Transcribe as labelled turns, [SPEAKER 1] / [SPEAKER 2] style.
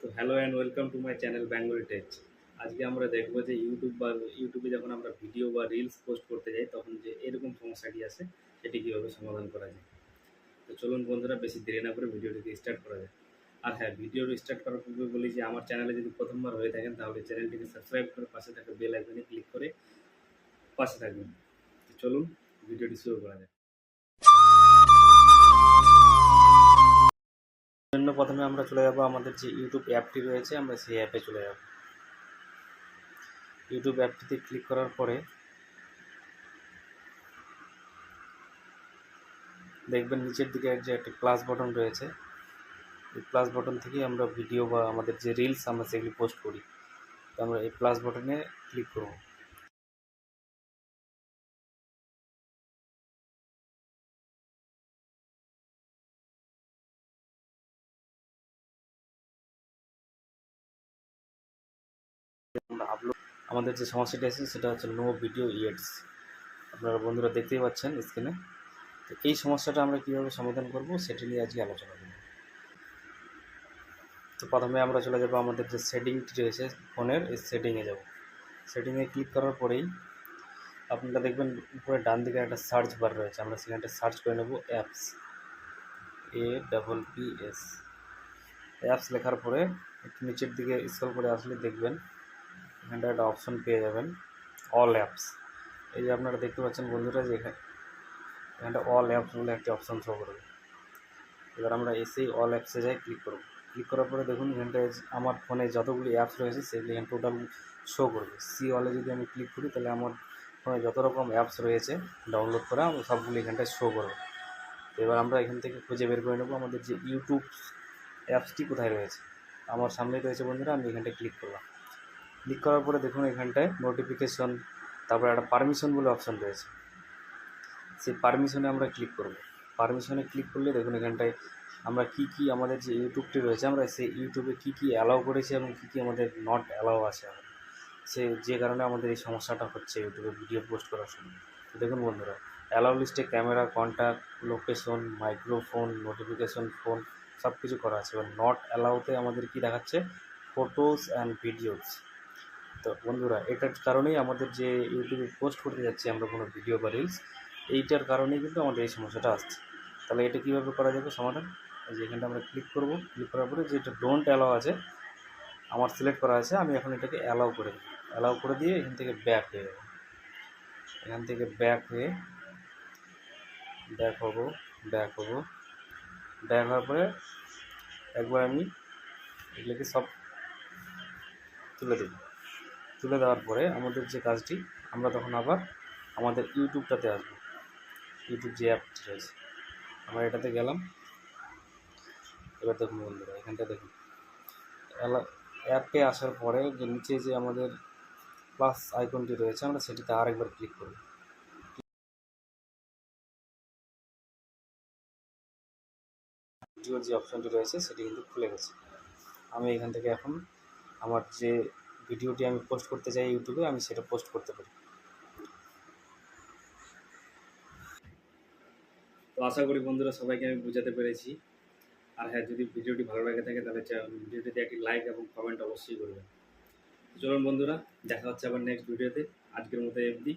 [SPEAKER 1] তো hello and welcome to my channel Bengali tech. আজকে আমরা দেখবো যে ইউটিউবে যখন আমরা ভিডিও বা রিলস পোস্ট করতে যাই তখন যে এরকম সমস্যাটি আসে সেটি কীভাবে সমাধান করা যায়। তো চলুন বন্ধুরা, বেশি দেরি না করে ভিডিওটিকে স্টার্ট করা যায়। আর হ্যাঁ, ভিডিওটি স্টার্ট করার পূর্বে বলি যে আমার চ্যানেলে যদি প্রথমবার হয়ে থাকেন তাহলে চ্যানেলটিকে সাবস্ক্রাইব করে পাশে থাকা বেল আইকনে ক্লিক করে পাশে থাকবেন। তো চলুন ভিডিওটি শুরু করা যায়। জন্য প্রথমে আমরা চলে যাব আমাদের যে ইউটিউব অ্যাপটি রয়েছে, আমরা সেই অ্যাপে চলে যাব। ইউটিউব অ্যাপটিতে ক্লিক করার পরে দেখবেন নিচের দিকে যে একটা প্লাস বাটন রয়েছে, এই প্লাস বাটন থেকে আমরা ভিডিও বা আমাদের যে রিলস আমরা সেগুলি পোস্ট করি। তো আমরা এই প্লাস বাটনে ক্লিক করব। আমরা আপলোড আমাদের যে সমস্যাটি আছে সেটা হচ্ছে নো ভিডিও ইয়েটস। আপনারা বন্ধুরা দেখতেই পাচ্ছেন স্ক্রিনে। তো এই সমস্যাটা আমরা কীভাবে সমাধান করব সেটি নিয়ে আজকে আলোচনা করব। তো প্রথমে আমরা চলে যাব আমাদের যে সেটিংটি রয়েছে ফোনের, এই সেটিংয়ে যাব। সেটিংয়ে ক্লিক করার পরেই আপনারা দেখবেন উপরে ডান দিকে একটা সার্চ বার রয়েছে, আমরা সেখানটা সার্চ করে নেব অ্যাপস, APPS। অ্যাপস লেখার পরে একটু নিচের দিকে স্ক্রল করে আসলে দেখবেন এখানটা একটা অপশন পেয়ে যাবেন, অল অ্যাপস। এই যে আপনারা দেখতে পাচ্ছেন বন্ধুরা যে এখানটা অল অ্যাপস বলে একটি অপশন শো করবে। এবার আমরা এসেই অল অ্যাপসে যাই, ক্লিক করব। ক্লিক করার পরে দেখুন এখানটায় আমার ফোনে যতগুলি অ্যাপস রয়েছে সেগুলি এখানে টোটাল শো করবে। সি অলে যদি আমি ক্লিক করি তাহলে আমার ফোনে যত রকম অ্যাপস রয়েছে ডাউনলোড করা সবগুলি এখানটায় শো করবে। তো এবার আমরা এখান থেকে খুঁজে বের করে নেব আমাদের যে ইউটিউব অ্যাপসটি কোথায় রয়েছে। আমার সামনেই রয়েছে বন্ধুরা, আমি এখানটায় ক্লিক করলাম। ক্লিক করার পরে দেখুন এখানটায় নোটিফিকেশন, তারপরে একটা পারমিশন বলে অপশন রয়েছে, সেই পারমিশনে আমরা ক্লিক করব। পারমিশনে ক্লিক করলে দেখুন এখানটায় আমরা কি আমাদের যে ইউটিউবটি রয়েছে আমরা সেই ইউটিউবে কি অ্যালাউ করেছি এবং কি আমাদের নট অ্যালাউ আছে, যে কারণে আমাদের এই সমস্যাটা হচ্ছে ইউটিউবে ভিডিও পোস্ট করার সময়। তো দেখুন বন্ধুরা, অ্যালাউ লিস্টে camera, contact, location, microphone, notification, phone সব কিছু করা আছে। এবার নট অ্যালাউতে আমাদের কি দেখাচ্ছে, ফটোস অ্যান্ড ভিডিওস। তো বন্ধুরা, এটার কারণেই আমাদের যে ইউটিউবে পোস্ট করতে যাচ্ছি আমরা কোনো ভিডিও বা রিলস, এইটার কারণেই কিন্তু আমাদের এই সমস্যাটা আসছে। তাহলে এটা কীভাবে করা যাবে সমাধান? যে এখানটা আমরা ক্লিক করব, ক্লিক করার পরে যেটা ডোন্ট অ্যালাউ আছে আমার সিলেক্ট করা আছে, আমি এখন এটাকে অ্যালাউ করে দিই। অ্যালাউ করে দিয়ে এখান থেকে ব্যাক হয়ে যাবো। এখান থেকে ব্যাক হবো। ব্যাক হওয়ার পরে একবার আমি এগুলোকে সব তুলে দেওয়ার পরে আমাদের যে কাজটি, আমরা তখন আবার আমাদের ইউটিউবটাতে আসবো। ইউটিউব যে অ্যাপটি রয়েছে আমরা এটাতে গেলাম। এবার দেখুন বন্ধুরা, এখানটা দেখুন অ্যাপে আসার পরে যে নিচে যে আমাদের প্লাস আইকনটি রয়েছে আমরা সেটিতে আরেকবার ক্লিক করব। ভিডিওর যে অপশানটি রয়েছে সেটি কিন্তু খুলে গেছে। আমি এখান থেকে এখন আমার যে ভিডিওটি আমি পোস্ট করতে চাই ইউটিউবে, আমি সেটা পোস্ট করতে পারি। তো আশা করি বন্ধুরা সবাইকে আমি বোঝাতে পেরেছি। আর হ্যাঁ, যদি ভিডিওটি ভালো লাগে থাকে তাহলে ভিডিওটিতে একটি লাইক এবং কমেন্ট অবশ্যই করবেন। চলুন বন্ধুরা, দেখা হচ্ছে আবার নেক্সট ভিডিওতে। আজকের মতো অবধি।